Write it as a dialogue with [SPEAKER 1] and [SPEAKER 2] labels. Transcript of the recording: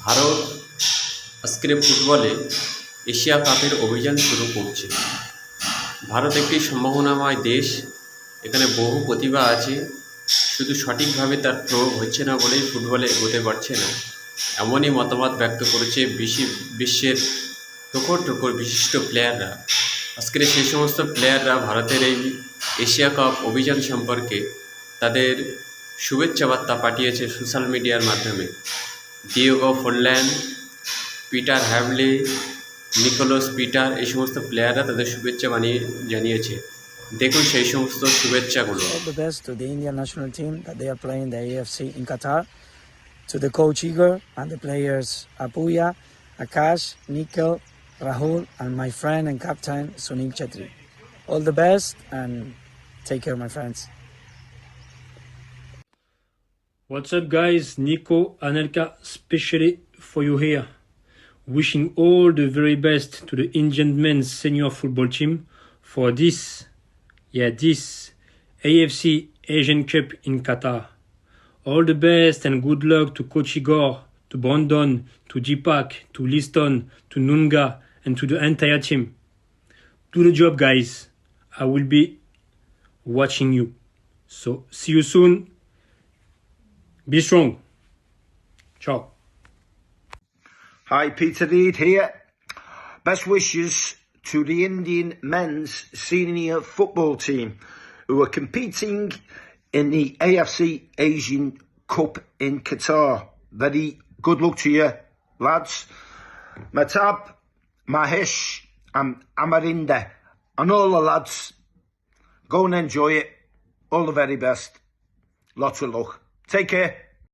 [SPEAKER 1] ভারত আজকের ফুটবলে এশিয়া কাপের অভিযান শুরু করছে। ভারত একটি সম্ভাবনাময় দেশ, এখানে বহু প্রতিভা আছে, শুধু সঠিকভাবে তার প্রয়োগ হচ্ছে না বলেই ফুটবলে এগোতে পারছে না, এমনই মতামত ব্যক্ত করেছে বিশ্বের ঠোকর ঠোকর বিশিষ্ট প্লেয়াররা। আজকের সেই সমস্ত প্লেয়াররা ভারতের এই এশিয়া কাপ অভিযান সম্পর্কে তাদের শুভেচ্ছা বার্তা পাঠিয়েছে সোশ্যাল মিডিয়ার মাধ্যমে। ডিয়েগো ফরল্যান, পিটার হ্যাভলে, নিকোলাস পিটার, এই সমস্ত প্লেয়াররা তাদের শুভেচ্ছা জানিয়েছে। দেখুন সেই সমস্ত শুভেচ্ছাগুলো।
[SPEAKER 2] All the best to the Indian national team that they are playing the AFC in Qatar, to the coach Igor and the players Apuya, Akash, Nikhil, Rahul, and my friend and captain Sunil Chetri. All the best and take care, my friends.
[SPEAKER 3] What's up, guys? Nico, Anelka, especially for you here. Wishing all the very best to the Indian men's senior football team for this AFC Asian Cup in Qatar. All the best and good luck to Coach Igor, to Brandon, to Deepak, to Liston, to Nunga, and to the entire team. Do the job, guys. I will be watching you. So, see you soon. Be strong. Ciao.
[SPEAKER 4] Hi, Peter Reid here. Best wishes to the Indian men's senior football team who are competing in the AFC Asian Cup in Qatar. Very good luck to you, lads. Matab, Mahesh and Amarinda and all the lads. Go and enjoy it. All the very best. Lots of luck. Take care.